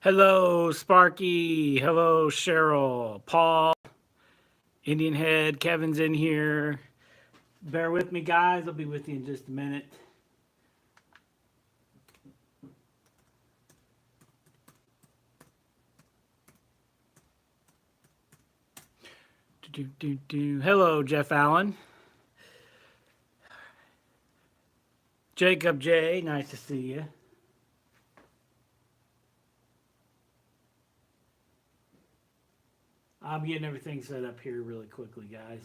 Hello, Sparky. Hello, Cheryl. Paul, Indian Head. Kevin's in here. Bear with me, guys. I'll be with you in just a minute. Hello, Jeff Allen. Jacob J. Nice to see you. I'm getting everything set up here really quickly, guys.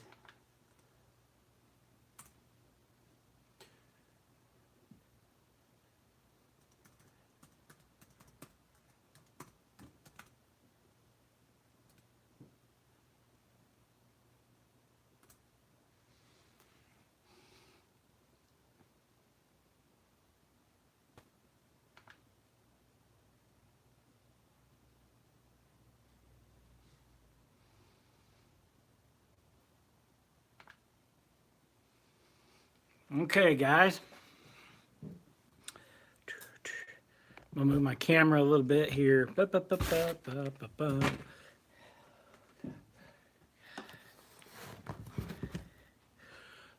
Okay, guys. I'm gonna move my camera a little bit here.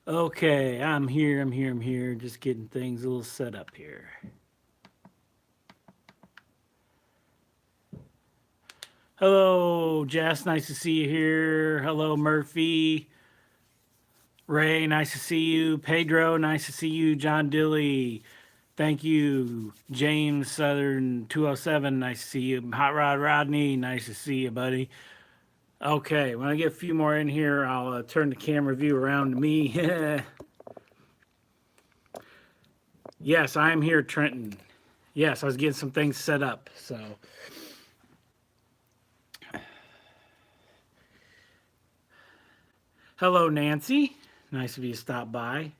Okay, I'm here. Just getting things a little set up here. Hello, Jess. Nice to see you here. Hello, Murphy. Ray, nice to see you. Pedro, nice to see you. John Dilly, thank you. James Southern 207, nice to see you. Hot Rod Rodney, nice to see you, buddy. Okay, when I get a few more in here, I'll turn the camera view around to me. Yes, I am here, Trenton. Yes, I was getting some things set up, so. Hello, Nancy. Nice of you to stop by.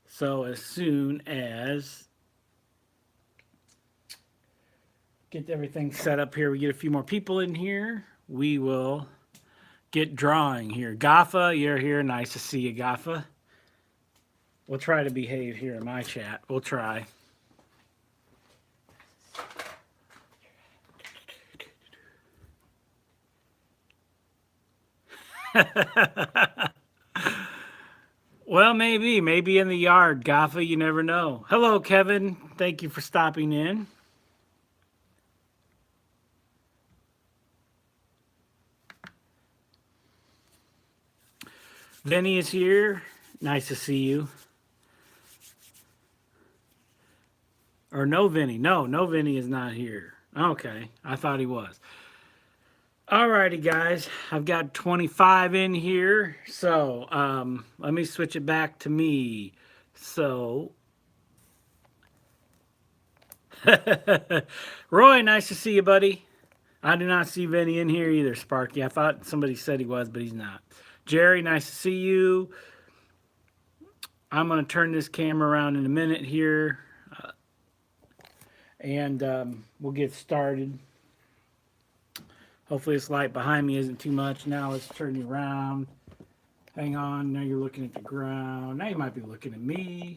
So as soon as get everything set up here, we get a few more people in here, we will get drawing here. Gaffa, you're here. Nice to see you, Gaffa. We'll try to behave here in my chat. We'll try. Well, maybe in the yard, Gaffa, you never know. Hello, Kevin. Thank you for stopping in. Vinny is here. Nice to see you. Or no, Vinny. No, Vinny is not here. Okay, I thought he was. Alrighty, guys. I've got 25 in here. So let me switch it back to me. So, Roy, nice to see you, buddy. I do not see Vinny in here either, Sparky. I thought somebody said he was, but he's not. Jerry, nice to see you. I'm going to turn this camera around in a minute here. And we'll get started. Hopefully this light behind me isn't too much. Now let's turn you around. Hang on. Now you're looking at the ground. Now you might be looking at me.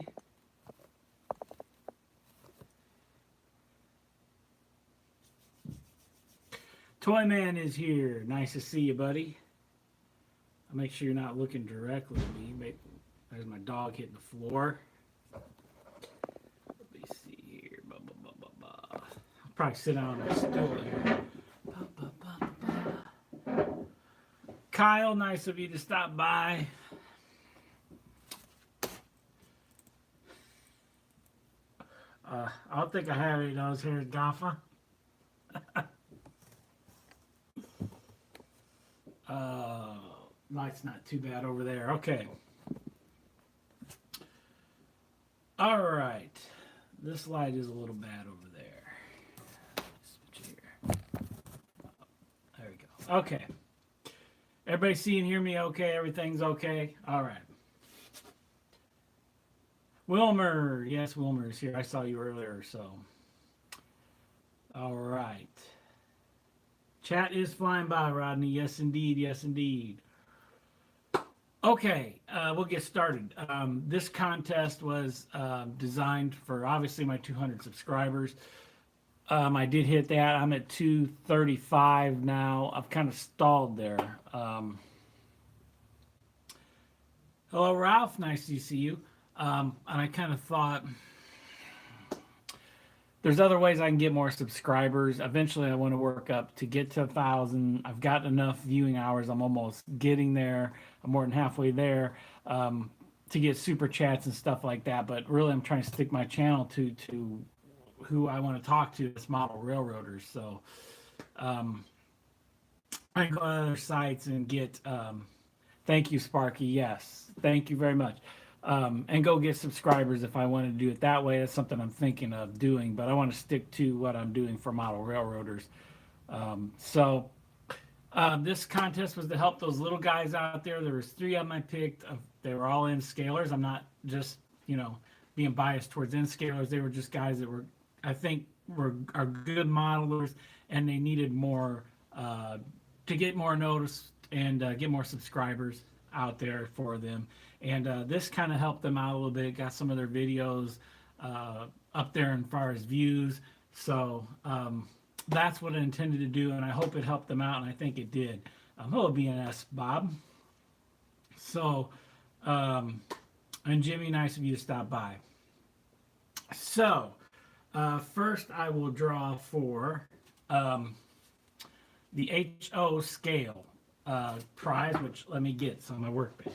Toy Man is here. Nice to see you, buddy. I'll make sure you're not looking directly at me. There's my dog hitting the floor. Let me see here. I'll probably sit down on a stool here. Kyle, nice of you to stop by. I don't think I have any of those here, Gaffa. Light's not too bad over there. Okay. All right. This light is a little bad over there. Switch here. There we go. Okay. Everybody see and hear me okay? Everything's okay? All right. Wilmer. Yes, Wilmer's here. I saw you earlier, so. All right. Chat is flying by, Rodney. Yes, indeed. Yes, indeed. Okay, we'll get started. This contest was designed for, obviously, my 200 subscribers. I did hit that. I'm at 235 now. I've kind of stalled there. Hello, Ralph. Nice to see you. And I kind of thought there's other ways I can get more subscribers. Eventually, I want to work up to get to 1,000. I've got enough viewing hours. I'm almost getting there. I'm more than halfway there to get super chats and stuff like that. But really, I'm trying to stick my channel to who I want to talk to. It's model railroaders. So I go to other sites and get. Thank you, Sparky. Yes, thank you very much. And go get subscribers if I want to do it that way. That's something I'm thinking of doing, but I want to stick to what I'm doing for model railroaders. So this contest was to help those little guys out there. There was 3 of them I picked. They were all N scalers. I'm not just being biased towards N scalers. They were just guys that were I think are good modelers, and they needed more to get more notice and get more subscribers out there for them. And this kind of helped them out a little bit. Got some of their videos up there as far as views. So that's what I intended to do, and I hope it helped them out, and I think it did. Hello, BNS Bob. So, and Jimmy, nice of you to stop by. So, first I will draw for the HO scale prize, which let me get some on my workbench.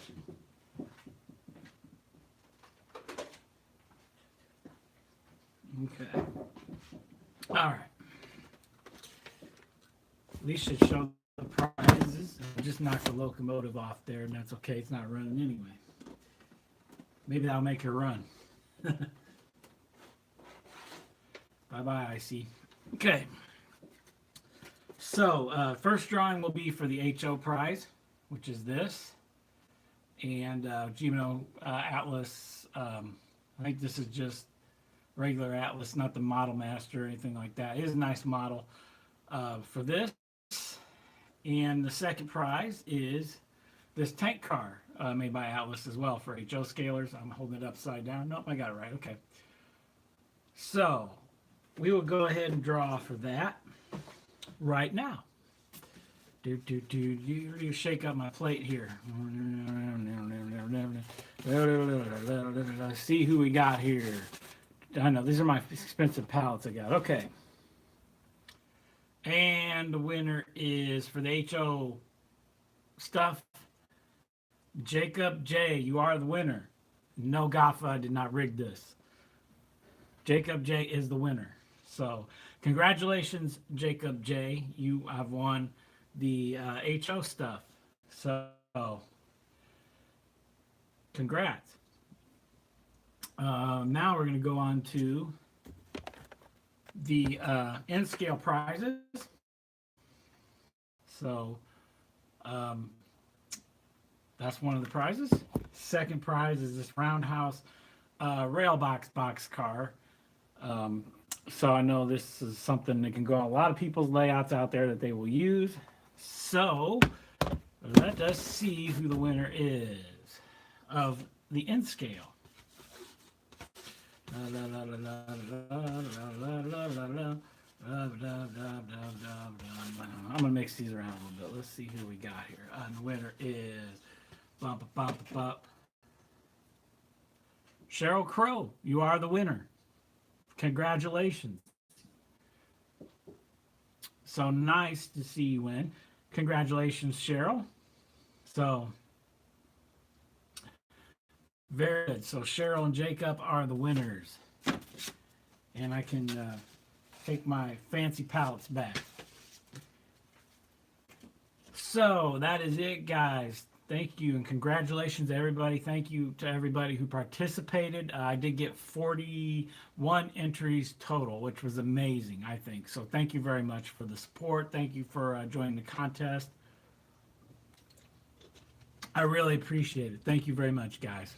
Okay. All right. At least should show the prizes. I just knocked the locomotive off there, and that's okay. It's not running anyway. Maybe that'll make her run. Bye-bye, Icy. Okay. So, first drawing will be for the HO prize, which is this. And Gino Atlas, I think this is just regular Atlas, not the Model Master or anything like that. It is a nice model for this. And the second prize is this tank car made by Atlas as well for HO scalers. I'm holding it upside down. Nope, I got it right. Okay. So we will go ahead and draw for that right now. You shake up my plate here. See who we got here. I know these are my expensive palettes I got. Okay. And the winner is for the HO stuff. Jacob J. You are the winner. No, Gaffa, I did not rig this. Jacob J is the winner. So, congratulations, Jacob J. You have won the HO stuff. So, congrats. Now we're going to go on to the N scale prizes. So, that's one of the prizes. Second prize is this Roundhouse Railbox boxcar. So I know this is something that can go on a lot of people's layouts out there that they will use. So let us see who the winner is of the N scale. I'm gonna mix these around a little bit. Let's see who we got here. And the winner is Cheryl Crow. You are the winner. Congratulations. So nice to see you win. Congratulations, Cheryl. So very good. So Cheryl and Jacob are the winners. And I can take my fancy palettes back. So that is it, guys. Thank you and congratulations to everybody. Thank you to everybody who participated. I did get 41 entries total, which was amazing, I think. So thank you very much for the support. Thank you for joining the contest. I really appreciate it. Thank you very much, guys.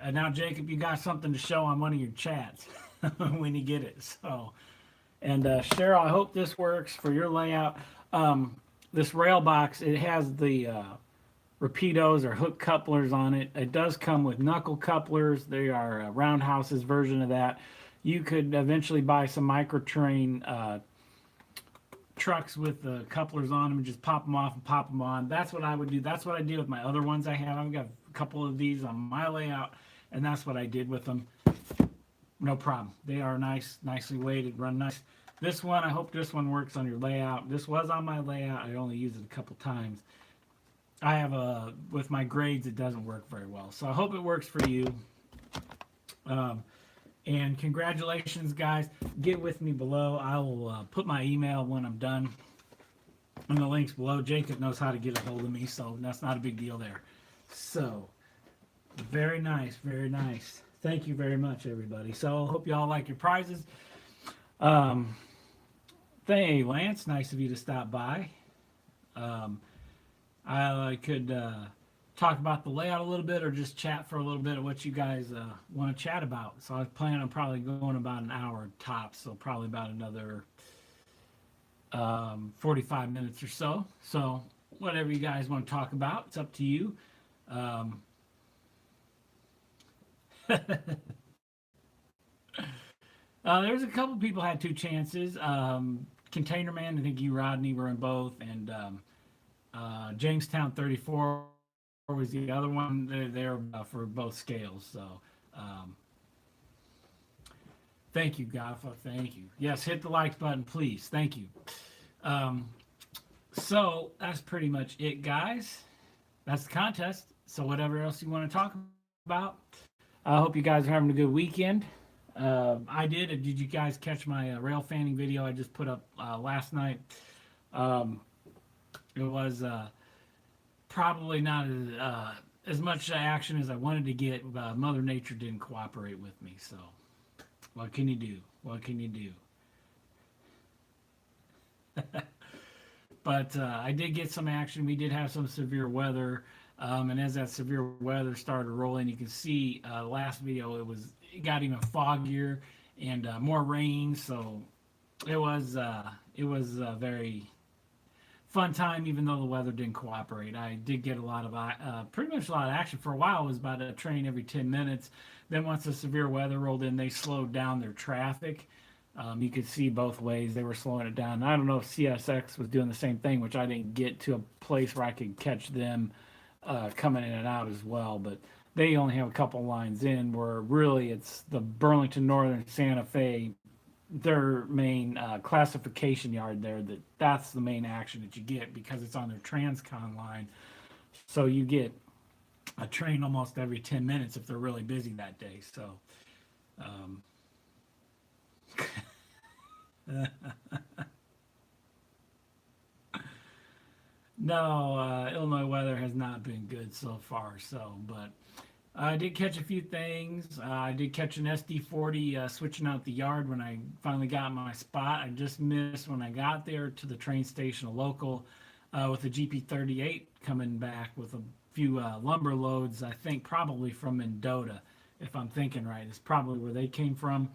And now, Jacob, you got something to show on one of your chats when you get it. So, and Cheryl, I hope this works for your layout. This rail box, it has the Rapidos or hook couplers on it. It does come with knuckle couplers. They are a Roundhouse's version of that. You could eventually buy some microtrain trucks with the couplers on them and just pop them off and pop them on. That's what I would do. That's what I did with my other ones I have. I've got a couple of these on my layout, and that's what I did with them. No problem. They are nice, nicely weighted, run nice. This one, I hope this one works on your layout. This was on my layout. I only used it a couple times. I have with my grades, it doesn't work very well. So I hope it works for you. And congratulations, guys. Get with me below. I will put my email when I'm done in the links below. Jacob knows how to get a hold of me, so that's not a big deal there. So, very nice, very nice. Thank you very much, everybody. So, hope you all like your prizes. Hey, Lance, nice of you to stop by. I could talk about the layout a little bit or just chat for a little bit of what you guys want to chat about. So I was planning on probably going about an hour tops, so probably about another 45 minutes or so. So whatever you guys want to talk about, it's up to you. There's a couple people had two chances. Container Man, I think you, Rodney, were in both, and Jamestown 34 was the other one. They're for both scales. So thank you, Gaffa. Thank you. Yes, hit the like button, please. Thank you. So that's pretty much it, guys. That's the contest. So whatever else you want to talk about, I hope you guys are having a good weekend. I did. Did you guys catch my rail fanning video I just put up last night? It was probably not as much action as I wanted to get. Mother Nature didn't cooperate with me. So what can you do? What can you do? But I did get some action. We did have some severe weather. And as that severe weather started rolling, you can see last video it got even foggier and more rain. So it was a very fun time, even though the weather didn't cooperate. I did get a lot of pretty much a lot of action for a while. It was about a train every 10 minutes. Then once the severe weather rolled in, they slowed down their traffic. You could see both ways they were slowing it down. I don't know if CSX was doing the same thing, which I didn't get to a place where I could catch them coming in and out as well, but they only have a couple lines in where really it's the Burlington Northern Santa Fe, their main classification yard there, that's the main action that you get because it's on their Transcon line. So you get a train almost every 10 minutes if they're really busy that day. So no, Illinois weather has not been good so far. So, but I did catch a few things. I did catch an SD40 switching out the yard when I finally got my spot. I just missed when I got there to the train station, a local, with a GP38 coming back with a few lumber loads. I think probably from Mendota, if I'm thinking right. It's probably where they came from.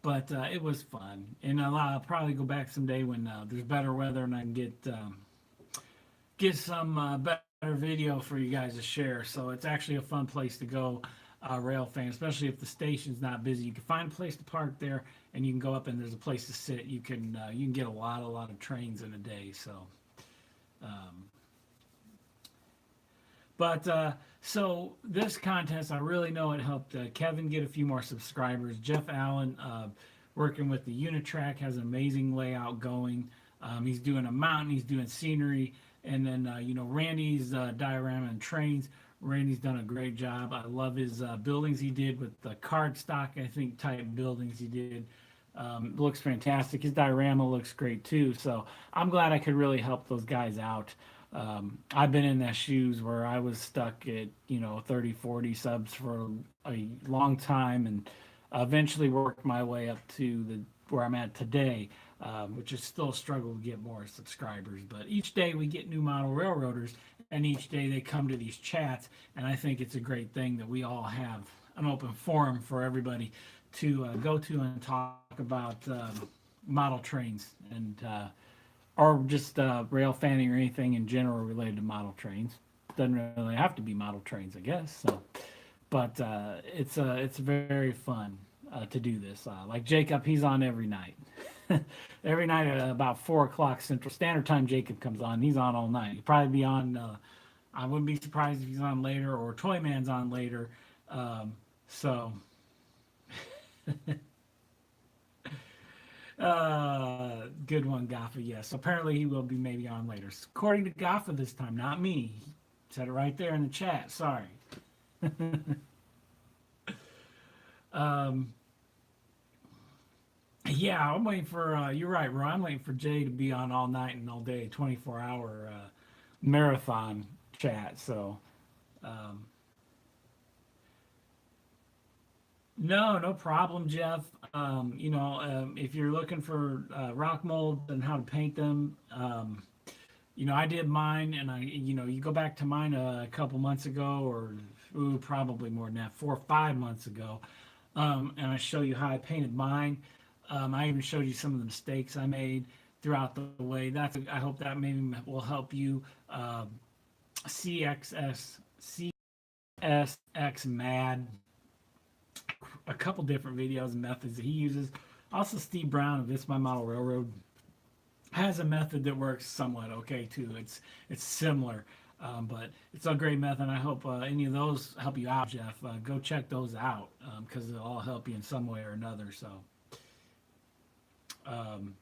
But it was fun, and I'll probably go back someday when there's better weather and I can get some better video for you guys to share. So it's actually a fun place to go, rail fan, especially if the station's not busy. You can find a place to park there, and you can go up and there's a place to sit. You can get a lot of trains in a day. So, so this contest, I really know it helped Kevin get a few more subscribers. Jeff Allen, working with the Unitrack, has an amazing layout going. He's doing a mountain, he's doing scenery, and then Randy's diorama and trains. Randy's done a great job. I love his buildings he did with the cardstock, I think, type buildings he did. Looks fantastic. His diorama looks great too. So I'm glad I could really help those guys out. I've been in their shoes where I was stuck at 30, 40 subs for a long time, and eventually worked my way up to where I'm at today, which is still a struggle to get more subscribers. But each day we get new model railroaders, and each day they come to these chats, and I think it's a great thing that we all have an open forum for everybody to go to and talk about model trains and or just rail fanning or anything in general related to model trains. Doesn't really have to be model trains, I guess. So, but it's very fun to do this. Like Jacob, he's on every night. Every night at about 4 o'clock Central Standard Time, Jacob comes on. He's on all night. He'll probably be on. I wouldn't be surprised if he's on later or Toyman's on later. So good one, Gaffa. Yes, apparently he will be maybe on later. According to Gaffa this time, not me. He said it right there in the chat. Sorry. Um, yeah, I'm waiting for. You're right, Ron. I'm waiting for Jay to be on all night and all day, 24-hour marathon chat. So um, no, no problem, Jeff. If you're looking for rock molds and how to paint them, I did mine, and you go back to mine a couple months ago, or probably more than that, 4 or 5 months ago, and I show you how I painted mine. I even showed you some of the mistakes I made throughout the way. I hope that maybe will help you. CXS CSX Mad, a couple different videos and methods that he uses. Also, Steve Brown of This My Model Railroad has a method that works somewhat okay too. It's similar, but it's a great method. I hope any of those help you out, Jeff. Go check those out because they'll all help you in some way or another. So, um,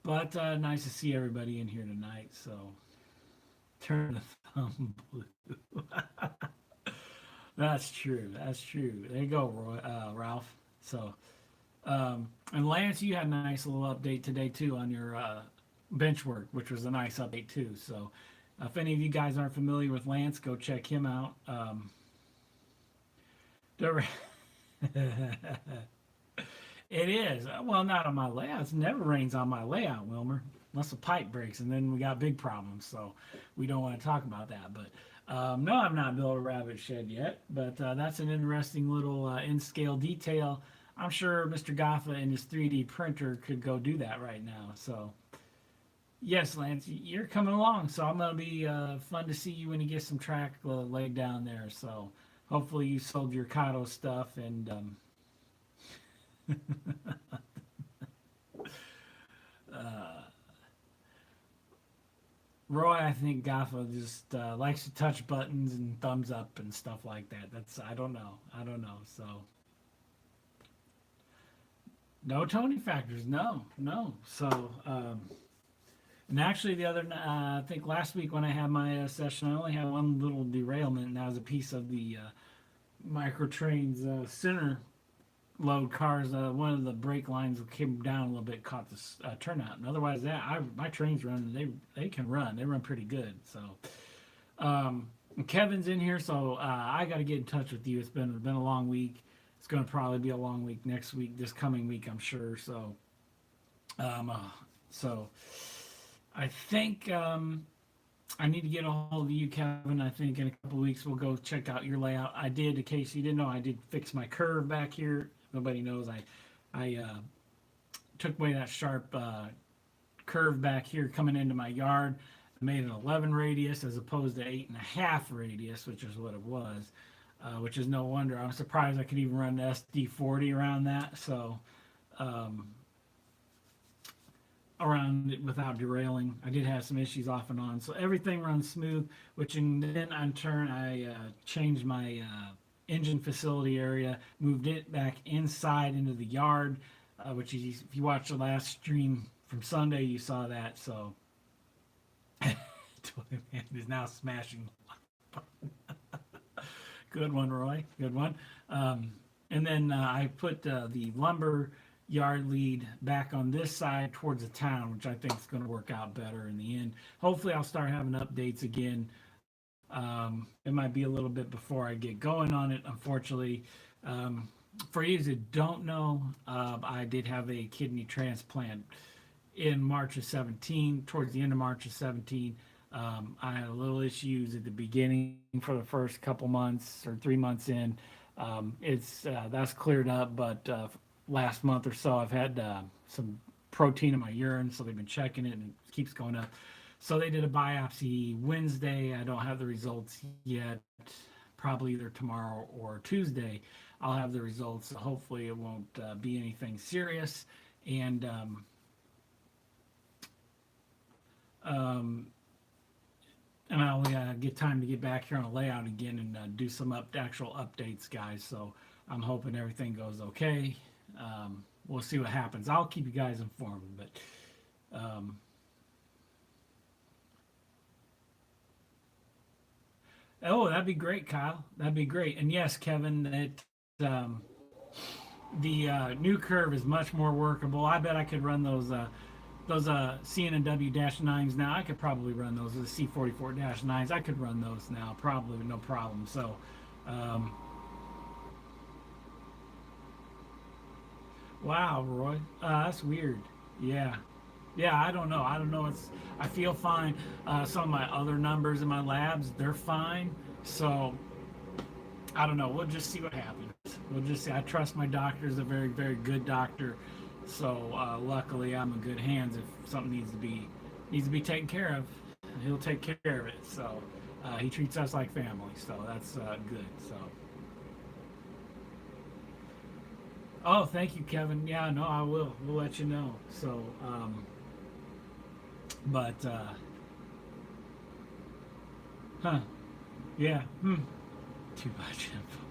but nice to see everybody in here tonight. So, turn the thumb blue. That's true. That's true. There you go, Ralph. So, and Lance, you had a nice little update today too on your bench work, which was a nice update too. So, if any of you guys aren't familiar with Lance, go check him out. The- it is well, not on my layout. It never rains on my layout, Wilmer, unless a pipe breaks, and then we got big problems. So, we don't want to talk about that. But no, I've not built a rabbit shed yet, but that's an interesting little in-scale detail. I'm sure Mr. Gaffa and his 3D printer could go do that right now. So, yes, Lance, you're coming along. So I'm gonna be fun to see you when you get some track laid down there. So hopefully you sold your Kato stuff and uh, Roy, I think Gaffa just likes to touch buttons and thumbs up and stuff like that. That's I don't know. I don't know. So no Tony factors. No, no. So and actually the other I think last week when I had my session, I only had one little derailment, and that was a piece of the microtrains center load cars. One of the brake lines came down a little bit, caught the turnout. And otherwise, my trains run. They can run. They run pretty good. So Kevin's in here, so I got to get in touch with you. It's been a long week. It's going to probably be a long week next week, this coming week, I'm sure. So um, uh, so I think I need to get a hold of you, Kevin. I think in a couple of weeks we'll go check out your layout. I did, in case you didn't know, I did fix my curve back here. Nobody knows. I took away that sharp curve back here coming into my yard. I made an 11 radius as opposed to 8.5 radius, which is what it was. Which is no wonder. I'm surprised I could even run the SD40 around that. So um, around it without derailing. I did have some issues off and on, so everything runs smooth. Which then in turn I changed my engine facility area, moved it back inside into the yard. Which is, if you watched the last stream from Sunday, you saw that. So Toyman is now smashing. Good one, Roy. Good one. And then I put the lumber yard lead back on this side towards the town, which I think is going to work out better in the end. Hopefully, I'll start having updates again. It might be a little bit before I get going on it, unfortunately. For you that don't know, I did have a kidney transplant in March of 17, towards the end of March of 17. I had a little issues at the beginning for the first couple months or 3 months in. It's that's cleared up, but last month or so I've had some protein in my urine, so they've been checking it and it keeps going up. So they did a biopsy Wednesday. I don't have the results yet. Probably either tomorrow or Tuesday, I'll have the results. So hopefully, it won't be anything serious. And um, and I'll get time to get back here on a layout again and do some actual updates, guys. So I'm hoping everything goes okay. We'll see what happens. I'll keep you guys informed, but oh, that'd be great, Kyle. That'd be great. And yes, Kevin, the new curve is much more workable. I bet I could run those CN&W-9s now. I could probably run those, the C44-9s. I could run those now, probably no problem. So, um, wow, Roy, that's weird. Yeah, yeah. I don't know. I don't know. I feel fine. Some of my other numbers in my labs, they're fine. So I don't know. We'll just see what happens. We'll just see. I trust my doctor is a very, very good doctor. So luckily, I'm in good hands. If something needs to be taken care of, he'll take care of it. So he treats us like family. So that's good. So oh, thank you, Kevin. Yeah, no, I will. We'll let you know. So but huh? Yeah. Too much info.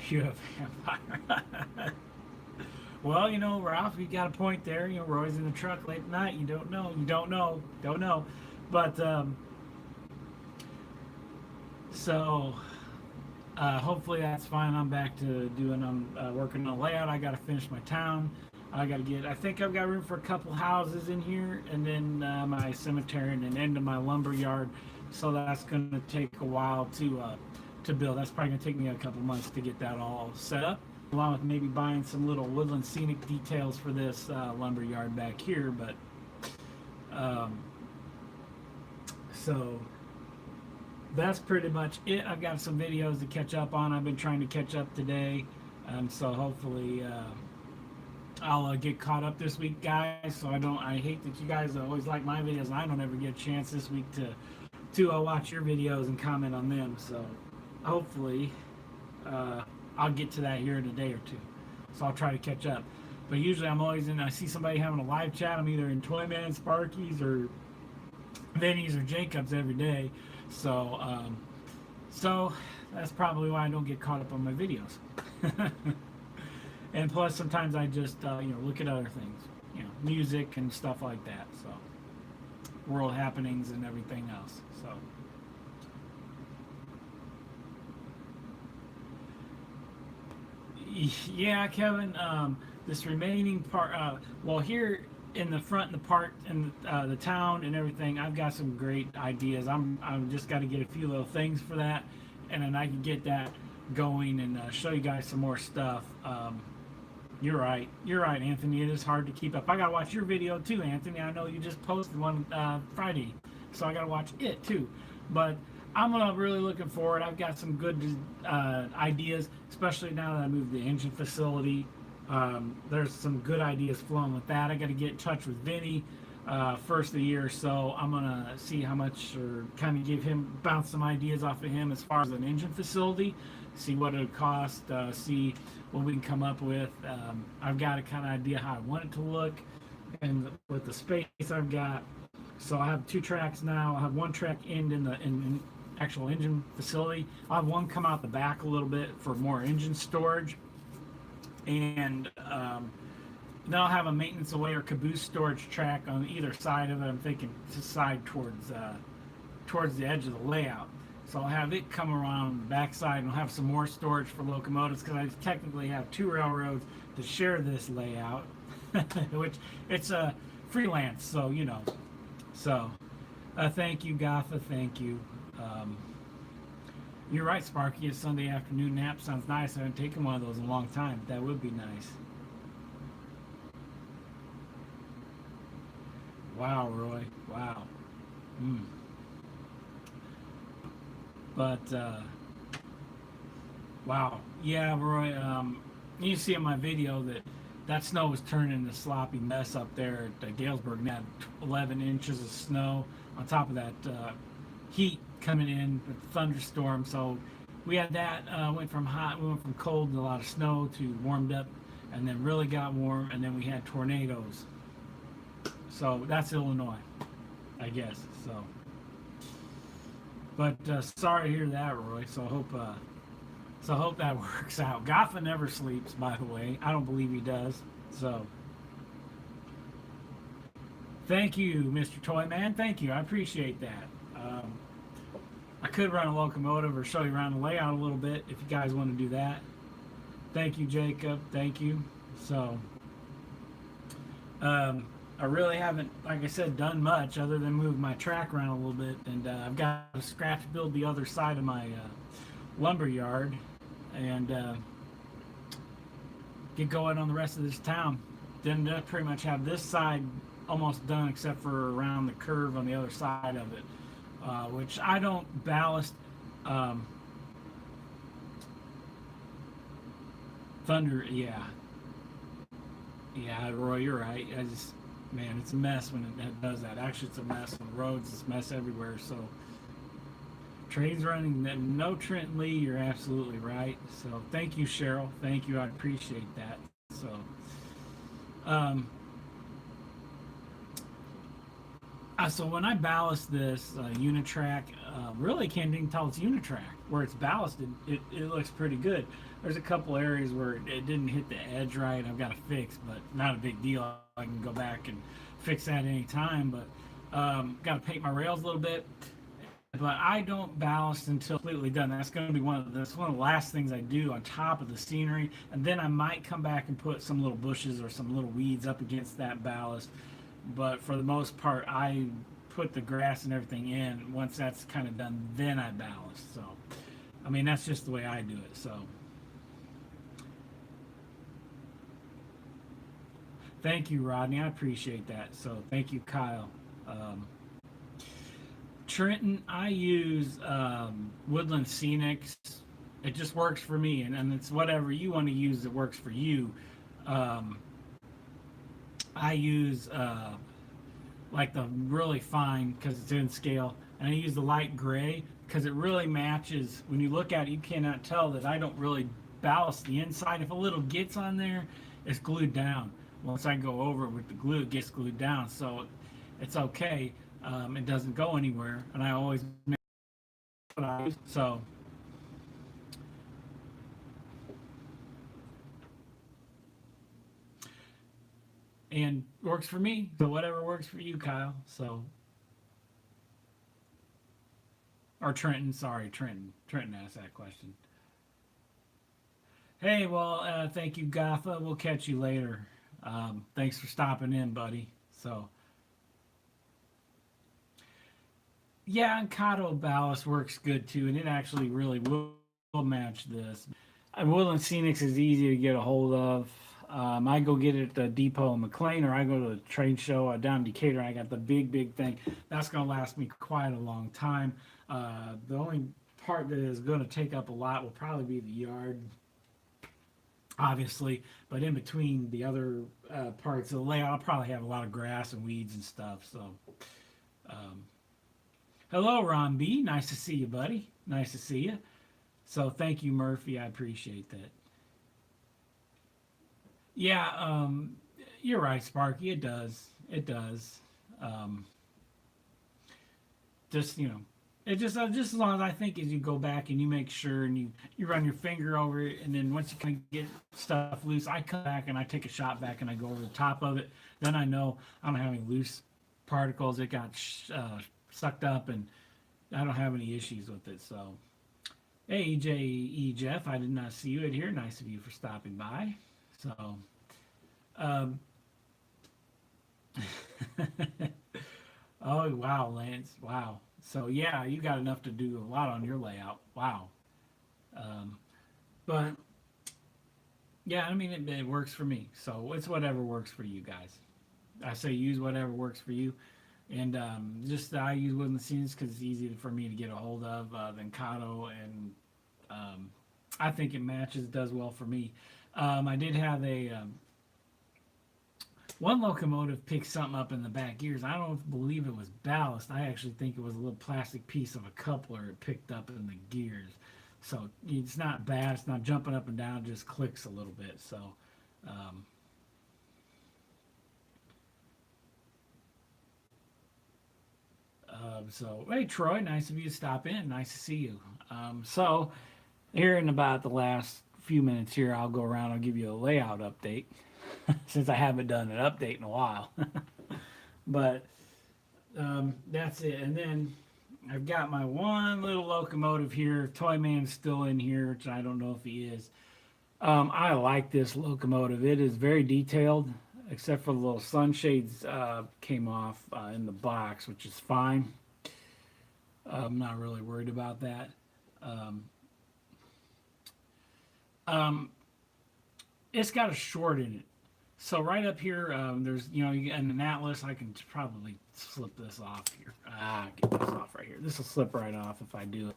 You have vampire. Well, Ralph, you got a point there. Roy's in the truck late at night. You don't know. You don't know. Don't know. But so hopefully that's fine. I'm back to doing. I'm working on a layout. I got to finish my town. I got to get. I think I've got room for a couple houses in here, and then my cemetery and an end of my lumber yard. So that's going to take a while to build. That's probably going to take me a couple months to get that all set up, along with maybe buying some little woodland scenic details for this lumber yard back here. But um, so that's pretty much it. I've got some videos to catch up on. I've been trying to catch up today, so hopefully I'll get caught up this week, guys. So I hate that you guys always like my videos, and I don't ever get a chance this week to watch your videos and comment on them. So hopefully I'll get to that here in a day or two. So I'll try to catch up. But usually I'm always in. I see somebody having a live chat. I'm either in Toyman, Sparky's, or Vinny's or Jacob's every day. So that's probably why I don't get caught up on my videos. And plus, sometimes I just look at other things, music and stuff like that. So world happenings and everything else. So yeah, Kevin. This remaining part. Well, here in the front, and the part, and the town and everything, I've got some great ideas. I'm just got to get a few little things for that, and then I can get that going and show you guys some more stuff. You're right. You're right, Anthony. It is hard to keep up. I gotta watch your video too, Anthony. I know you just posted one Friday, so I gotta watch it too. But I'm really looking forward. I've got some good ideas, especially now that I moved the engine facility. There's some good ideas flowing with that. I got to get in touch with Vinny first of the year, so I'm gonna see how much, or kind of bounce some ideas off of him as far as an engine facility. See what it would cost. See what we can come up with. I've got a kind of idea how I want it to look, and with the space I've got. So I have two tracks now. I have one track end in actual engine facility. I have one come out the back a little bit for more engine storage, and then I'll have a maintenance away or caboose storage track on either side of it. I'm thinking to side towards the edge of the layout. So I'll have it come around the backside, and I'll have some more storage for locomotives, because I technically have two railroads that share this layout, which it's a freelance, so So thank you, Gotha. Thank you. You're right, Sparky. A Sunday afternoon nap sounds nice. I haven't taken one of those in a long time. That would be nice. Wow, Roy. Wow. But Wow. Yeah, Roy. You see in my video that that snow was turning into a sloppy mess up there at Galesburg. And had 11 inches of snow on top of that heat coming in with thunderstorm. So we had that. Went from hot, we went from cold and a lot of snow to warmed up, and then really got warm, and then we had tornadoes. So that's Illinois, I guess. So, but sorry to hear that, Roy. So I hope that works out. Gaffa never sleeps, by the way. I don't believe he does. So thank you, Mr. Toyman. Thank you. I appreciate that. Um, I could run a locomotive or show you around the layout a little bit if you guys want to do that. Thank you, Jacob. Thank you. So um, I really haven't, like I said, done much other than move my track around a little bit, and I've got to scratch build the other side of my lumber yard, and get going on the rest of this town. Then pretty much have this side almost done, except for around the curve on the other side of it, which I don't ballast. Um, Thunder, yeah, yeah, Roy, you're right. I just, man, it's a mess when it does that. Actually, it's a mess on the roads. It's a mess everywhere. So trains running, no Trent Lee. You're absolutely right. So thank you, Cheryl. Thank you. I appreciate that. So. Um, so when I ballast this Unitrack, really can't even tell it's Unitrack. Where it's ballasted, it looks pretty good. There's a couple areas where it didn't hit the edge right. I've got to fix, but not a big deal. I can go back and fix that any time. But got to paint my rails a little bit. But I don't ballast until completely done. That's one of the last things I do on top of the scenery, and then I might come back and put some little bushes or some little weeds up against that ballast. But for the most part, I put the grass and everything in. Once that's kind of done, then I ballast. So, I mean, that's just the way I do it. So, thank you, Rodney. I appreciate that. So, thank you, Kyle. Um, Trenton, I use Woodland Scenics. It just works for me, and it's whatever you want to use that works for you. Um, I use like the really fine because it's in scale, and I use the light gray because it really matches. When you look at it, you cannot tell that I don't really ballast the inside. If a little gets on there, it's glued down. Once I go over it with the glue, it gets glued down, so it's okay. It doesn't go anywhere, and I always make what I use. So and works for me. So whatever works for you, Kyle. So or Trenton, sorry, Trenton. Trenton asked that question. Hey, well, thank you, Gaffa. We'll catch you later. Thanks for stopping in, buddy. So, yeah, and Kato Ballast works good too, and it actually really will match this. Woodland Scenics is easy to get a hold of. I go get it at the depot in McLean, or I go to the trade show down in Decatur. I got the big thing. That's going to last me quite a long time. The only part that is going to take up a lot will probably be the yard, obviously, but in between the other parts of the layout, I'll probably have a lot of grass and weeds and stuff. So, um, hello, Ron B. Nice to see you, buddy. Nice to see you. So, thank you, Murphy. I appreciate that. Yeah, you're right, Sparky. It does. It does. Um, just it just as long as I think as you go back and you make sure and you run your finger over it, and then once you kind of get stuff loose, I come back and I take a shot back and I go over the top of it. Then I know I don't have any loose particles. It got sucked up, and I don't have any issues with it. So, hey, EJE Jeff, I did not see you in here. Nice of you for stopping by. So, um, oh wow, Lance, wow. So yeah, you got enough to do a lot on your layout. Wow. Um, but yeah, I mean it works for me. So it's whatever works for you guys. I say use whatever works for you. And just I use Woodland Scenes because it's easy for me to get a hold of than Kato and um, I think it matches, does well for me. I did have a one locomotive pick something up in the back gears. I don't believe it was ballast. I actually think it was a little plastic piece of a coupler it picked up in the gears. So it's not bad. It's not jumping up and down. It just clicks a little bit. So, um, hey Troy, nice of you to stop in. Nice to see you. So here in about the last few minutes here, I'll go around. I'll give you a layout update since I haven't done an update in a while. But that's it. And then I've got my one little locomotive here. Toyman's still in here, which I don't know if he is. I like this locomotive. It is very detailed, except for the little sunshades came off in the box, which is fine. I'm not really worried about that. Um, um, it's got a short in it. So right up here, there's, you got an Atlas. I can probably slip this off here. Get this off right here. This will slip right off if I do it.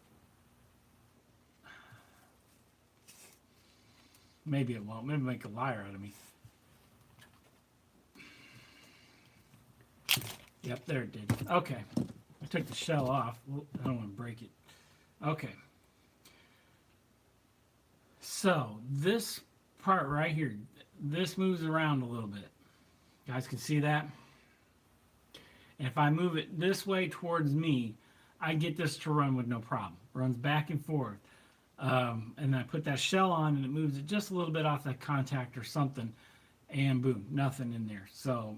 Maybe it won't. Maybe make a liar out of me. Yep, there it did. Okay. I took the shell off. I don't want to break it. Okay. So this part right here, this moves around a little bit. You guys can see that? And if I move it this way towards me, I get this to run with no problem. Runs back and forth. And I put that shell on and it moves it just a little bit off that contact or something. And boom, nothing in there. So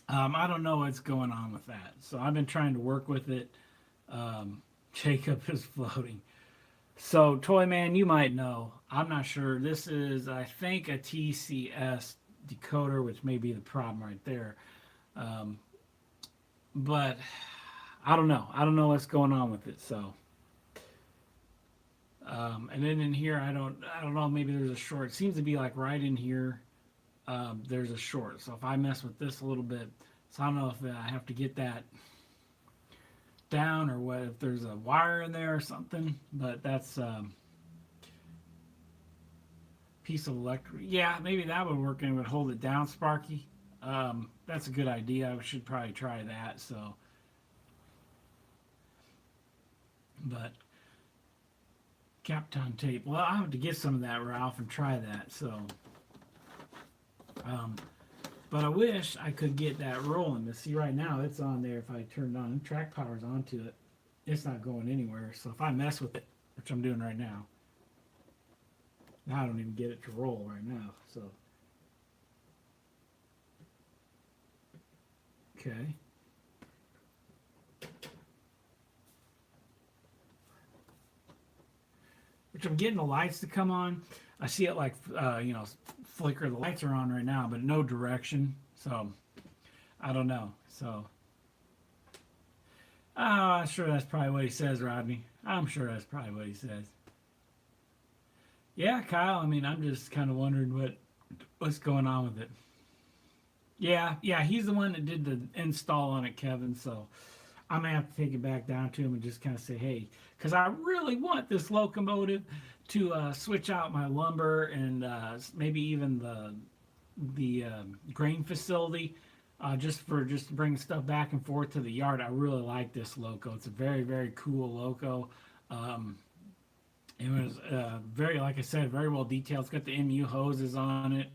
I don't know what's going on with that. So I've been trying to work with it. Jacob is floating. So Toyman, you might know. I'm not sure. This is, I think, a TCS decoder, which may be the problem right there. But I don't know. I don't know what's going on with it. So, and then in here, I don't know. Maybe there's a short. It seems to be like right in here. There's a short. So if I mess with this a little bit, so I don't know if I have to get that down or what, if there's a wire in there or something. But that's piece of electric. Yeah, maybe that would work and it would hold it down, Sparky. That's a good idea. I should probably try that. So, but Kapton tape. Well, I have to get some of that, Ralph, and try that. So, but I wish I could get that rolling. But see, right now it's on there. If I turn it on, track power's onto it. It's not going anywhere. So if I mess with it, which I'm doing right now, I don't even get it to roll right now. So, okay. Which I'm getting the lights to come on. I see it like, flicker. The lights are on right now, but no direction. So, I don't know. So, I'm sure that's probably what he says, Rodney. I'm sure that's probably what he says. Yeah, Kyle. I mean, I'm just kind of wondering what's going on with it. Yeah, he's the one that did the install on it, Kevin. So I'm gonna have to take it back down to him and just kind of say, hey, because I really want this locomotive to switch out my lumber and maybe even the grain facility, just to bring stuff back and forth to the yard. I really like this loco. It's a very, very cool loco. It was very, like I said, very well detailed. It's got the MU hoses on it.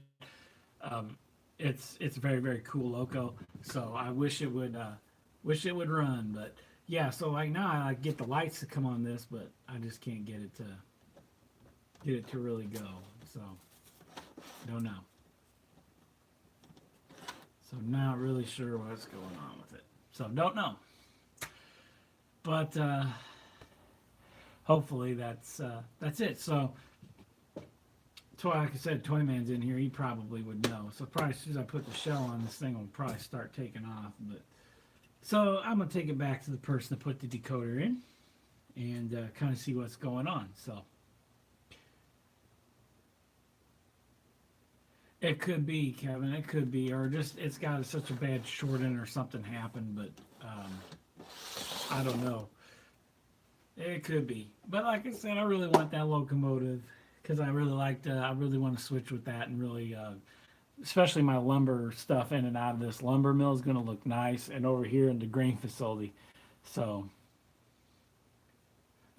Um, it's a very, very cool loco. So I wish it would run, but yeah. So like now I get the lights to come on this, but I just can't get it to really go. So don't know. So not really sure what's going on with it. So don't know. But hopefully that's it. So like I said, Toyman's in here. He probably would know. So probably as soon as I put the shell on, this thing will probably start taking off. But so I'm gonna take it back to the person that put the decoder in and kind of see what's going on. So it could be, Kevin. It could be, or just it's got such a bad short in or something happened. But I don't know. It could be, but like I said, I really want that locomotive because I really like to. I really want to switch with that and really, especially my lumber stuff in and out of this lumber mill is going to look nice, and over here in the grain facility. So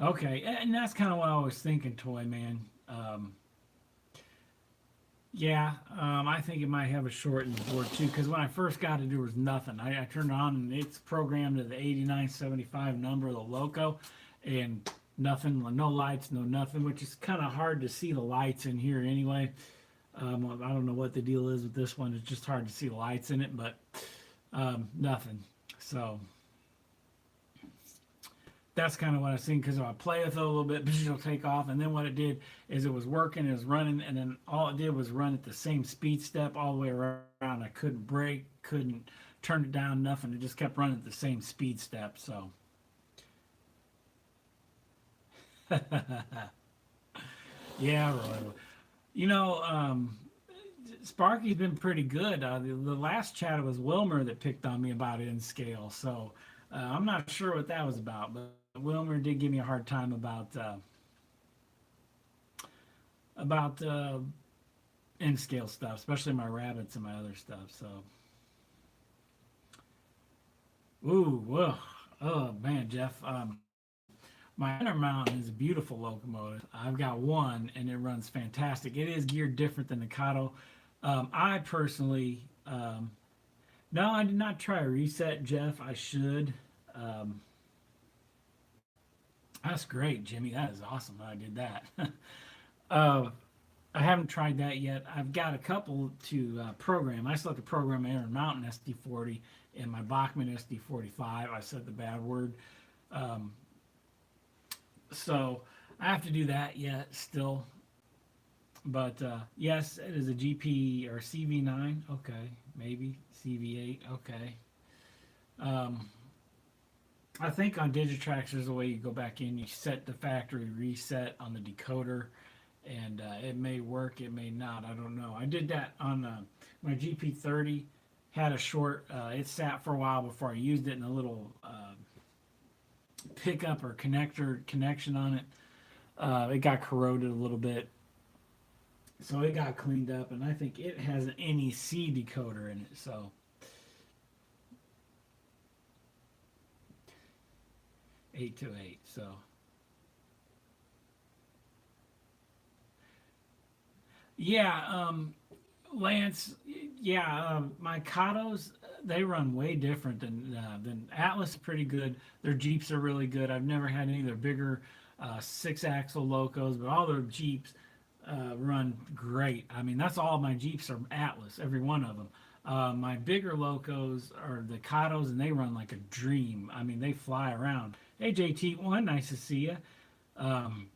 okay, and that's kind of what I was thinking, Toy Man. Um, yeah, I think it might have a shortened board too, because when I first got it, there was nothing. I turned it on and it's programmed to the 8975 number of the loco, and nothing, no lights, no nothing, which is kind of hard to see the lights in here anyway. I don't know what the deal is with this one. It's just hard to see the lights in it, but nothing. So that's kind of what I seen because if I play with it a little bit, it'll take off. And then what it did is it was working, it was running, and then all it did was run at the same speed step all the way around. I couldn't brake, couldn't turn it down, nothing. It just kept running at the same speed step. So, yeah, Roy. You know, Sparky's been pretty good. The last chat was Wilmer that picked on me about N scale. So I'm not sure what that was about, but Wilmer did give me a hard time about N scale stuff, especially my rabbits and my other stuff. So, ooh, whoa, oh man, Jeff. My Intermountain is a beautiful locomotive. I've got one, and it runs fantastic. It is geared different than the Kato. I personally, no, I did not try a reset, Jeff. I should. Um, that's great, Jimmy. That is awesome that I did that. uh, I haven't tried that yet. I've got a couple to program. I still have to program my Intermountain SD40 and my Bachmann SD45. I said the bad word. Um, so I have to do that yet still. But yes, it is a GP or CV9. Okay, maybe CV8. Okay. Um, I think on Digitrax there's a way you go back in, you set the factory reset on the decoder, and it may work, it may not. I don't know. I did that on my GP30. Had a short. It sat for a while before I used it, and a little pickup or connector connection on it. It got corroded a little bit, so it got cleaned up, and I think it has an NEC decoder in it. So 828. So yeah, Lance. Yeah, my Katos they run way different than Atlas. Is pretty good. Their Jeeps are really good. I've never had any of their bigger six axle locos, but all their Jeeps run great. I mean, that's all my Jeeps are Atlas, every one of them. My bigger locos are the Katos, and they run like a dream. I mean, they fly around. Hey, JT1, nice to see you. Um,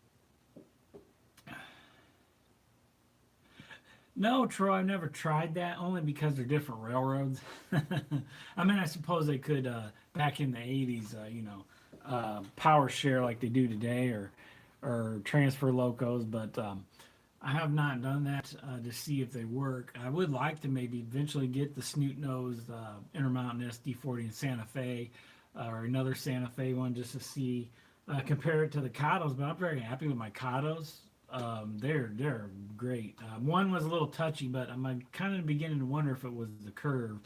no, Troy, I've never tried that, only because they're different railroads. I mean, I suppose they could, back in the 80s, power share like they do today, or transfer locos, but I have not done that to see if they work. I would like to maybe eventually get the snoot nosed Intermountain SD40 in Santa Fe, or another Santa Fe one, just to see compare it to the Katos. But I'm very happy with my Katos. They're great. One was a little touchy, but I'm kind of beginning to wonder if it was the curve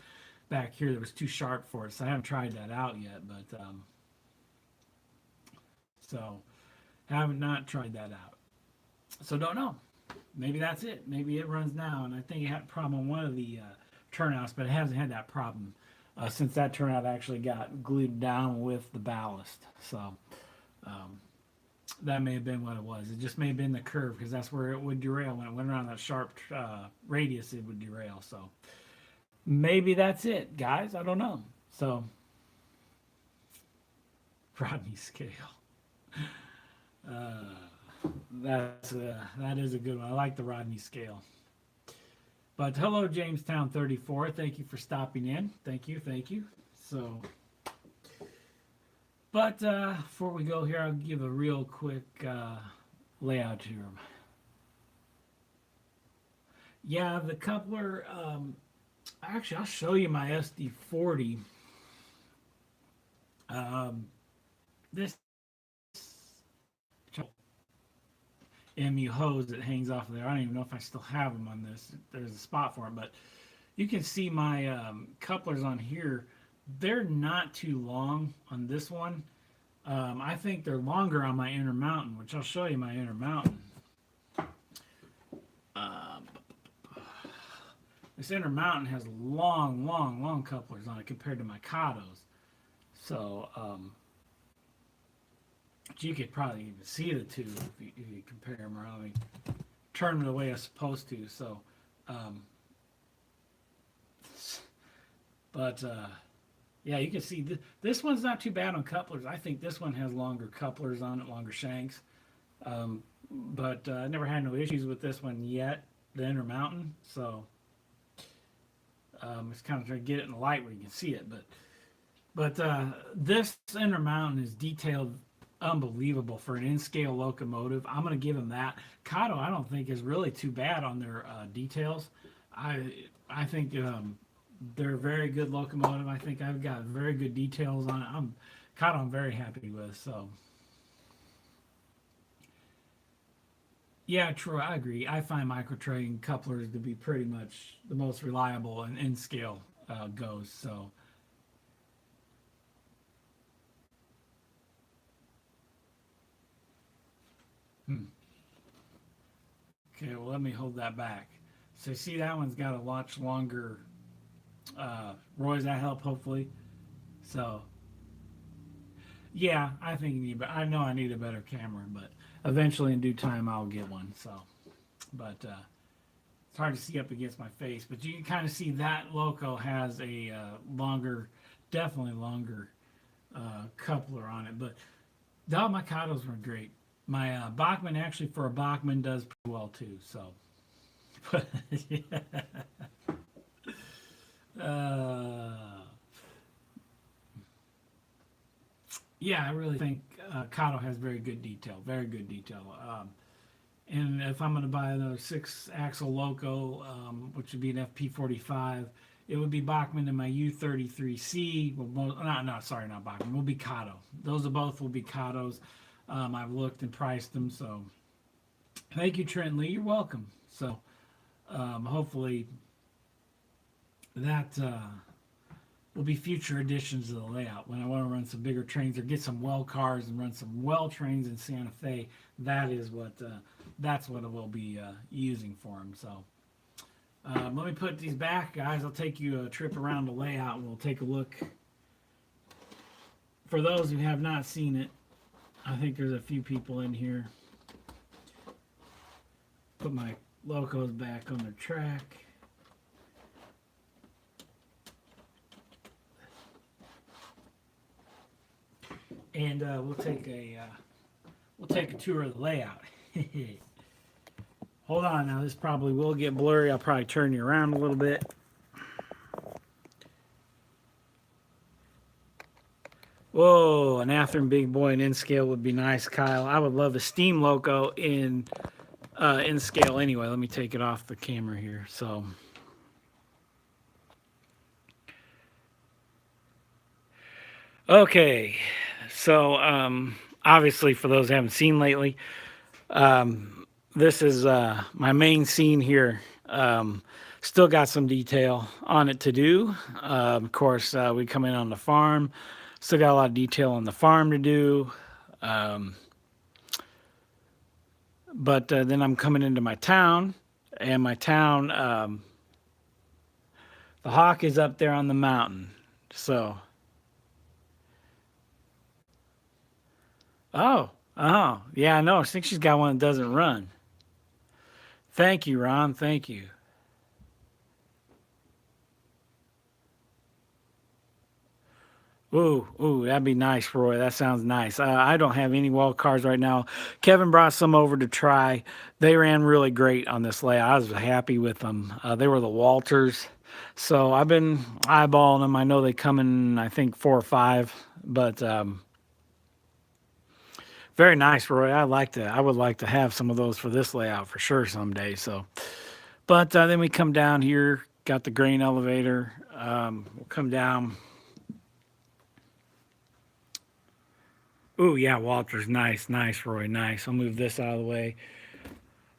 back here that was too sharp for it. So I haven't tried that out yet, but so haven't not tried that out. So don't know. Maybe that's it. Maybe it runs now, and I think it had a problem on one of the turnouts, but it hasn't had that problem since that turnout actually got glued down with the ballast. So um, that may have been what it was. It just may have been the curve because that's where it would derail when it went around that sharp radius. It would derail. So maybe that's it, guys. I don't know. So Rodney scale. Uh, that is a good one. I like the Rodney scale. But hello, Jamestown 34. Thank you for stopping in. Thank you, thank you. So, but before we go here, I'll give a real quick layout here. Yeah, the coupler. Actually, I'll show you my SD40. Um, this MU hose that hangs off of there. I don't even know if I still have them on this. There's a spot for them, but you can see my couplers on here. They're not too long on this one. I think they're longer on my Intermountain, which I'll show you my Intermountain. Um, this Intermountain has long, long, long couplers on it compared to my Katos. So you could probably even see the two if you compare them around. I mean, turn them the way I'm supposed to. So, um, but yeah, you can see this one's not too bad on couplers. I think this one has longer couplers on it, longer shanks. But I never had no issues with this one yet, the Intermountain. So it's kind of trying to get it in the light where you can see it. But this Intermountain is detailed unbelievable for an in-scale locomotive. I'm going to give them that. Kato, I don't think is really too bad on their details. I think they're a very good locomotive. I think I've got very good details on it. Kato, I'm very happy with. So yeah, true. I agree. I find microtrain couplers to be pretty much the most reliable and in-scale goes. So. Hmm. Okay, well, let me hold that back. So, see, that one's got a much longer. Roy's that help, hopefully. So, yeah, I think you need. I know I need a better camera, but eventually, in due time, I'll get one. So, but it's hard to see up against my face. But you can kind of see that loco has a longer, definitely longer coupler on it. But all my Katos were great. My Bachmann actually for a Bachmann does pretty well too. So, but yeah. Uh, yeah, I really think Kato has very good detail, very good detail. And if I'm going to buy another six axle loco, which would be an FP45, it would be Bachmann and my U33C. Well, sorry, not Bachmann. Will be Kato. Those are both will be Katos. I've looked and priced them. So thank you, Trent Lee. You're welcome. So hopefully that will be future additions of the layout. When I want to run some bigger trains or get some well cars and run some well trains in Santa Fe, that's what it will be using for them. So let me put these back, guys. I'll take you a trip around the layout and we'll take a look. For those who have not seen it, I think there's a few people in here. Put my locos back on the track. And we'll take a tour of the layout. Hold on now, this probably will get blurry. I'll probably turn you around a little bit. Whoa, an Athearn big boy in scale would be nice, Kyle. I would love a steam loco in scale anyway. Let me take it off the camera here. So okay, so obviously for those who haven't seen lately, this is my main scene here. Still got some detail on it to do. Of course, we come in on the farm. Still got a lot of detail on the farm to do. But then I'm coming into my town, and my town, the Hawk is up there on the mountain. So, yeah, I know. I think she's got one that doesn't run. Thank you, Ron. Thank you. Ooh, that'd be nice, Roy. That sounds nice. I don't have any wall cars right now. Kevin brought some over to try. They ran really great on this layout. I was happy with them. They were the Walters. So I've been eyeballing them. I know they come in, I think, 4 or 5. But very nice, Roy. I would like to have some of those for this layout for sure someday. So, but then we come down here, got the grain elevator. We'll come down. Ooh, yeah, Walter's nice, Roy, nice. I'll move this out of the way.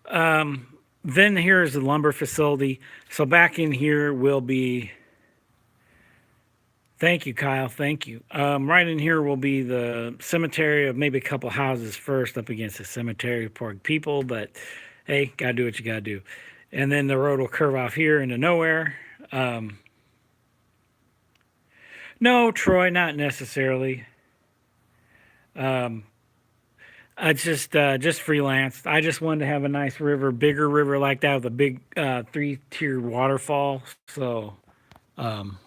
Then here is the lumber facility. So back in here will be. Thank you, Kyle. Thank you. Right in here will be the cemetery of maybe a couple houses first up against the cemetery of poor people, but hey, gotta do what you gotta do. And then the road will curve off here into nowhere. Um, no, Troy, not necessarily. Um, I just freelance. I just wanted to have a nice river, bigger river like that with a big three-tier waterfall. So, um,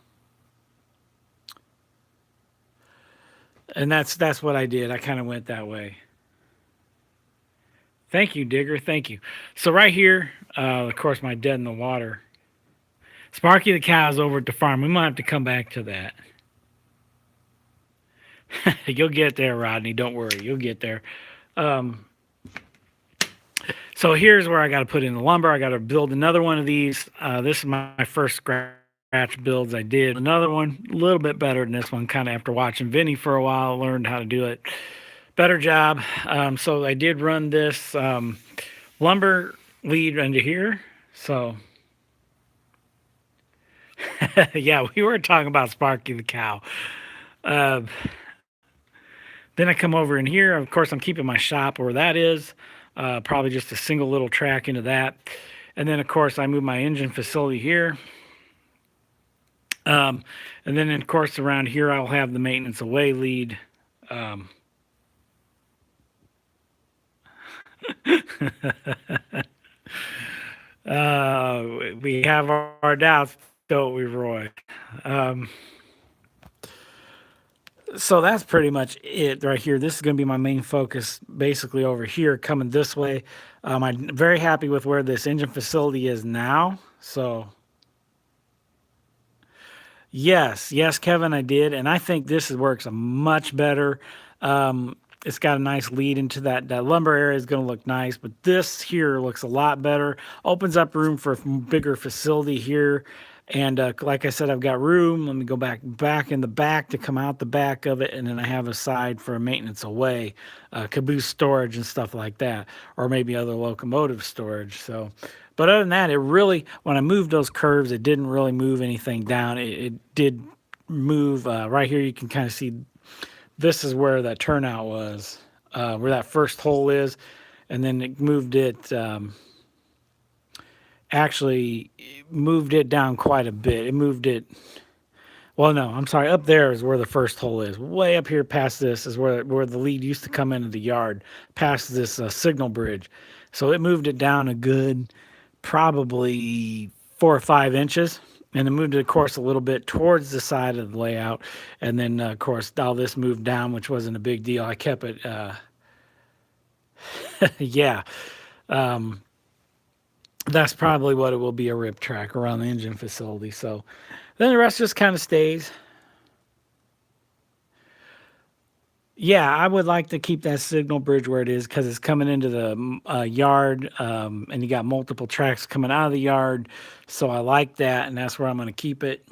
and that's what I did. I kind of went that way. Thank you, Digger. Thank you. So right here, of course, my dead in the water. Sparky the cow is over at the farm. We might have to come back to that. You'll get there, Rodney. Don't worry. You'll get there. Um, so here's where I got to put in the lumber. I got to build another one of these. This is my first scratch builds I did. Another one, a little bit better than this one. Kind of after watching Vinny for a while, learned how to do it. Better job. So I did run this lumber lead into here. So yeah, we were talking about Sparky the cow. Uh, then I come over in here. Of course, I'm keeping my shop where that is. Probably just a single little track into that. And then, of course, I move my engine facility here. And then, of course, around here, I'll have the maintenance away lead. Um, we have our doubts, don't we, Roy? Um, so that's pretty much it right here. This is going to be my main focus basically over here coming this way. I'm very happy with where this engine facility is now. So yes, Kevin, I did. And I think this works much better. It's got a nice lead into that lumber area is going to look nice, but this here looks a lot better. Opens up room for a bigger facility here. And like I said, I've got room. Let me go back in the back to come out the back of it, and then I have a side for a maintenance away, caboose storage and stuff like that, or maybe other locomotive storage. So, but other than that, it really, when I moved those curves, it didn't really move anything down. It did move right here. You can kind of see this is where that turnout was, where that first hole is, and then it moved it. Actually moved it down quite a bit. It moved it. Well, no, I'm sorry. Up there is where the first hole is. Way up here past this is where the lead used to come into the yard, past this signal bridge. So it moved it down a good, probably 4 or 5 inches, and it moved it, of course, a little bit towards the side of the layout. And then, of course, all this moved down, which wasn't a big deal. I kept it. Yeah. Um, that's probably what it will be, a rip track around the engine facility. So then the rest just kind of stays. Yeah, I would like to keep that signal bridge where it is because it's coming into the yard, and you got multiple tracks coming out of the yard. So I like that, and that's where I'm going to keep it.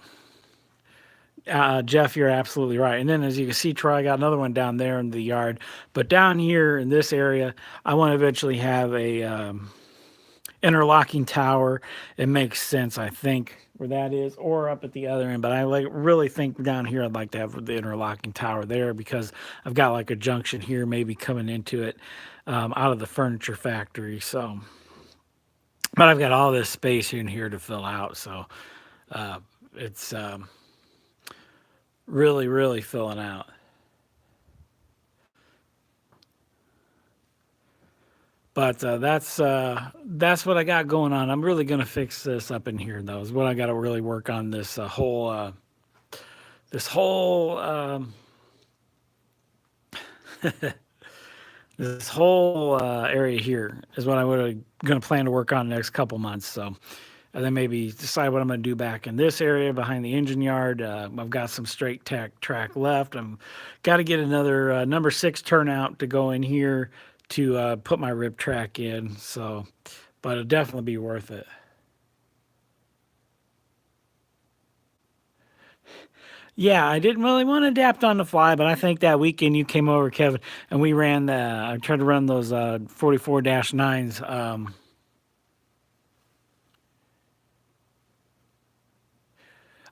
Jeff, you're absolutely right. And then as you can see, Troy, I got another one down there in the yard. But down here in this area, I want to eventually have a interlocking tower. It makes sense, I think, where that is, or up at the other end. But I really think down here I'd like to have the interlocking tower there because I've got like a junction here, maybe coming into it out of the furniture factory. So, but I've got all this space in here to fill out. So it's really filling out. But that's what I got going on. I'm really gonna fix this up in here, though. Is what I got to really work on this whole this whole area here is what I would gonna plan to work on the next couple months. So, and then maybe decide what I'm gonna do back in this area behind the engine yard. I've got some straight track left. I'm got to get another number 6 turnout to go in here to put my rib track in. So, but it'll definitely be worth it. Yeah, I didn't really want to adapt on the fly, but I think that weekend you came over, Kevin, and we ran I tried to run those 44-9s.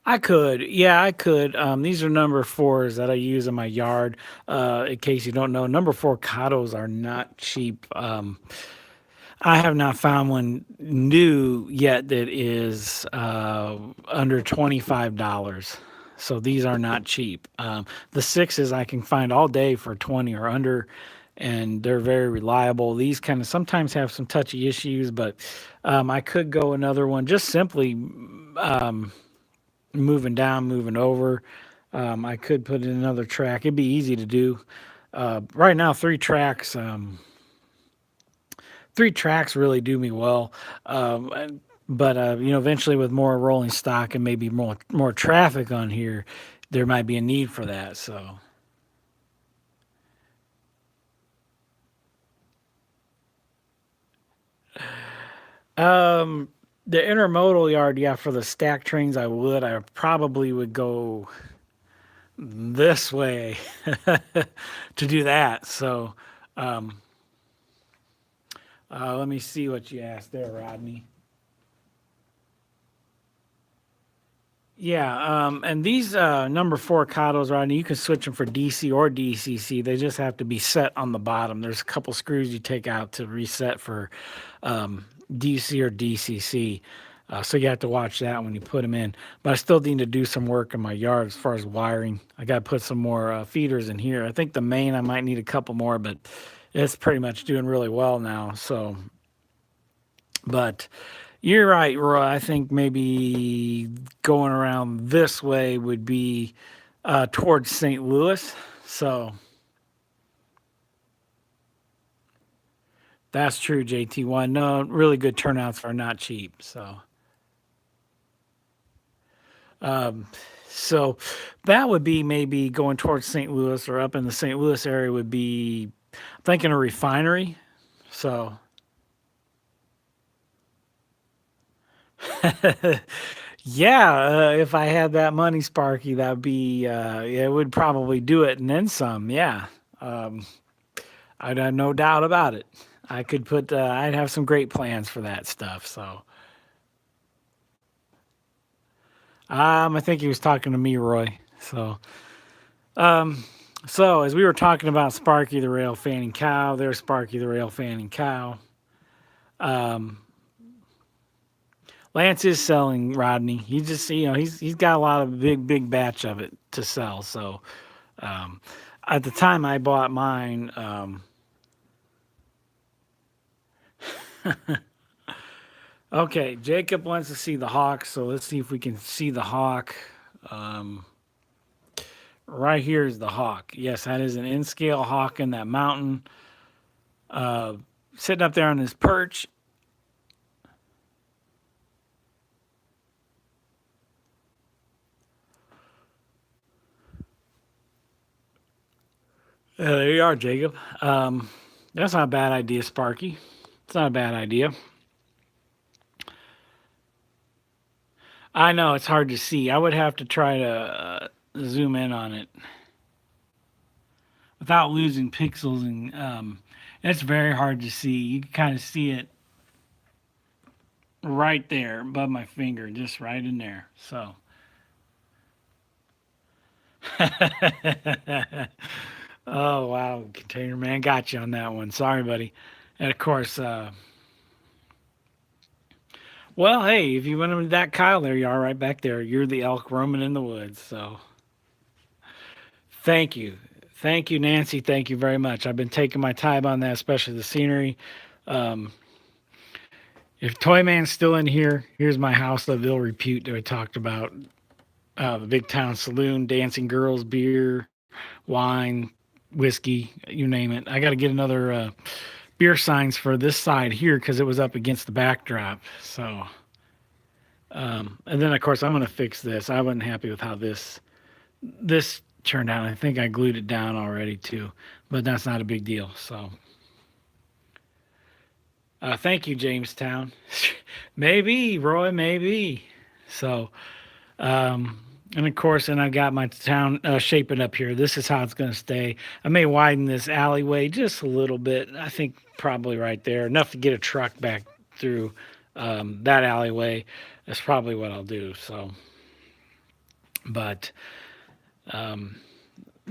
I could, yeah, I could. These are number fours that I use in my yard. In case you don't know, number four Catos are not cheap. I have not found one new yet that is under $25. So these are not cheap. The sixes I can find all day for 20 or under, and they're very reliable. These kind of sometimes have some touchy issues, but I could go another one just simply um, moving down, moving over. I could put in another track. It'd be easy to do. Right now, three tracks really do me well. But eventually with more rolling stock and maybe more traffic on here, there might be a need for that. So, um, the intermodal yard, yeah, for the stack trains, I probably would go this way to do that. So, um, let me see what you asked there, Rodney. Yeah, and these number four Katos, Rodney, you can switch them for DC or DCC. They just have to be set on the bottom. There's a couple screws you take out to reset for DC or DCC. So you have to watch that when you put them in. But I still need to do some work in my yard as far as wiring. I got to put some more feeders in here. I think the main I might need a couple more, but it's pretty much doing really well now. So, but you're right, Roy. I think maybe going around this way would be towards St. Louis. So that's true, JT1. No, really good turnouts are not cheap. Um, so that would be maybe going towards St. Louis or up in the St. Louis area would be thinking a refinery. So yeah, if I had that money, Sparky, that'd be it would probably do it and then some. Yeah, um, I'd have no doubt about it. I could put. I'd have some great plans for that stuff. So, I think he was talking to me, Roy. Um, so as we were talking about Sparky the rail fanning cow, there's Sparky the rail fanning cow. Um, Lance is selling Rodney. He just, he's got a lot of big batch of it to sell. So, um, at the time I bought mine, okay, Jacob wants to see the hawk, so let's see if we can see the hawk. Um, right here is the hawk. Yes, that is an in scale hawk in that mountain, uh, sitting up there on his perch. There you are, Jacob. That's not a bad idea, Sparky. It's not a bad idea. I know it's hard to see. I would have to try to zoom in on it without losing pixels, and it's very hard to see. You can kind of see it right there above my finger, just right in there. So, oh wow, Container Man got you on that one. Sorry, buddy. And of course, well, hey, if you went into that Kyle, there you are, right back there. You're the elk roaming in the woods. So, thank you. Thank you, Nancy. Thank you very much. I've been taking my time on that, especially the scenery. Um, if Toyman's still in here, here's my house of ill repute that I talked about. The Big Town Saloon, dancing girls, beer, wine, whiskey, you name it. I got to get another beer signs for this side here because it was up against the backdrop. So, and then of course I'm going to fix this. I wasn't happy with how this turned out. I think I glued it down already too, but that's not a big deal. So, thank you, Jamestown. Maybe Roy, maybe. So, and of course, and I got my town shaping up here. This is how it's going to stay. I may widen this alleyway just a little bit. I think probably right there, enough to get a truck back through that alleyway. That's probably what I'll do. So, but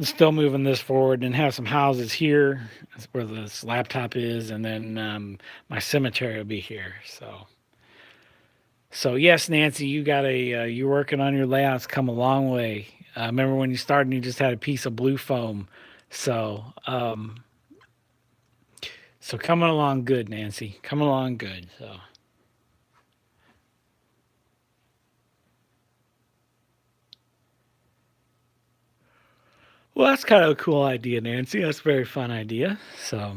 still moving this forward and have some houses here. That's where this laptop is, and then my cemetery will be here. So yes, Nancy, you got you're working on your layouts. Come a long way. Remember when you started, and you just had a piece of blue foam. So so coming along good, Nancy. Coming along good. So. Well, that's kind of a cool idea, Nancy. That's a very fun idea. So,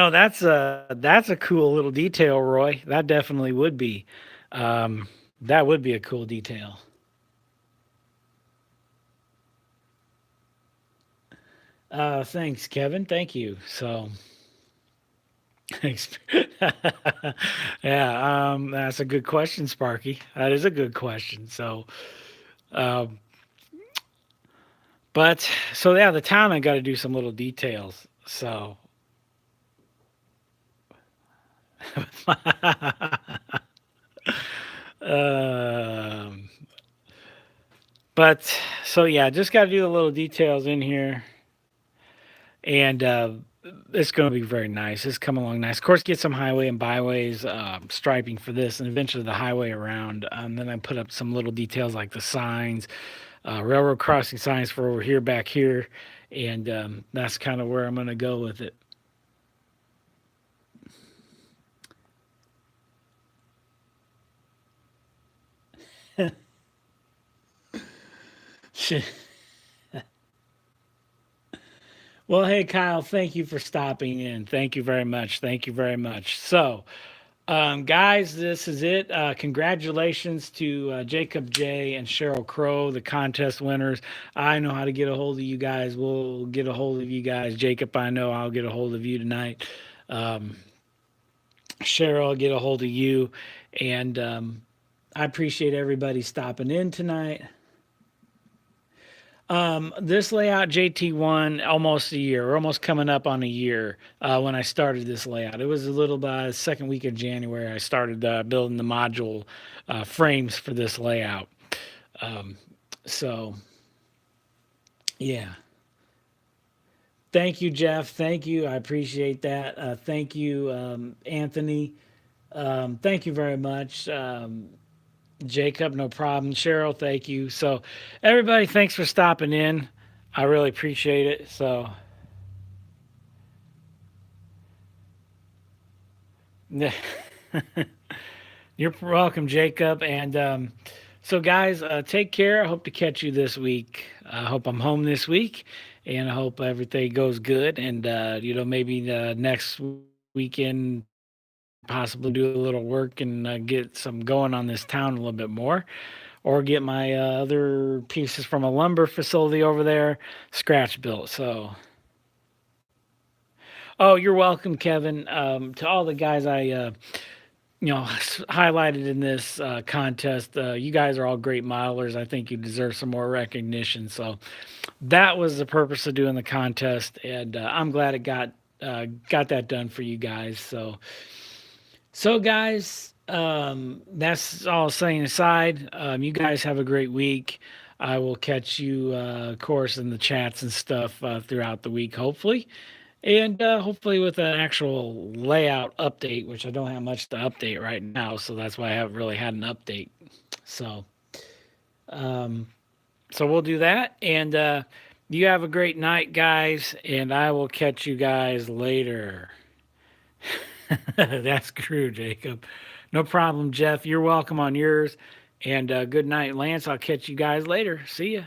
that's a cool little detail, Roy. That definitely would be. Um, that would be a cool detail. Thanks, Kevin. Thank you. So, yeah, that's a good question, Sparky. That is a good question. So, um, but so yeah, the town I got to do some little details. So, um, but so yeah, just got to do the little details in here, and it's going to be very nice. It's coming along nice. Of course, get some highway and byways striping for this, and eventually the highway around. Then I put up some little details like the signs, railroad crossing signs for over here, back here, and that's kind of where I'm going to go with it. Well, hey, Kyle, thank you for stopping in. Thank you very much. Thank you very much. So, guys, this is it. Congratulations to Jacob J and Cheryl Crow, the contest winners. I know how to get a hold of you guys. We'll get a hold of you guys. Jacob, I know I'll get a hold of you tonight. Um, Cheryl, I'll get a hold of you. And I appreciate everybody stopping in tonight. This layout JT1 almost a year, or almost coming up on a year when I started this layout. It was a little by the second week of January. I started building the module frames for this layout. Um, so yeah, thank you, Jeff. Thank you. I appreciate that. Thank you, Anthony. Thank you very much. Jacob, no problem. Cheryl, thank you. So, everybody, thanks for stopping in. I really appreciate it. So, you're welcome, Jacob. And so, guys, take care. I hope to catch you this week. I hope I'm home this week, and I hope everything goes good. And maybe the next weekend, possibly do a little work and get some going on this town a little bit more, or get my other pieces from a lumber facility over there scratch built. So, oh, you're welcome, Kevin. To all the guys I highlighted in this contest, you guys are all great modelers. I think you deserve some more recognition. So that was the purpose of doing the contest, and I'm glad it got that done for you guys. So guys, that's all saying aside. You guys have a great week. I will catch you, of course, in the chats and stuff throughout the week, hopefully. And hopefully with an actual layout update, which I don't have much to update right now. So that's why I haven't really had an update. So, um, so we'll do that. And you have a great night, guys. And I will catch you guys later. That's true, Jacob. No problem, Jeff. You're welcome on yours. And good night, Lance. I'll catch you guys later. See ya.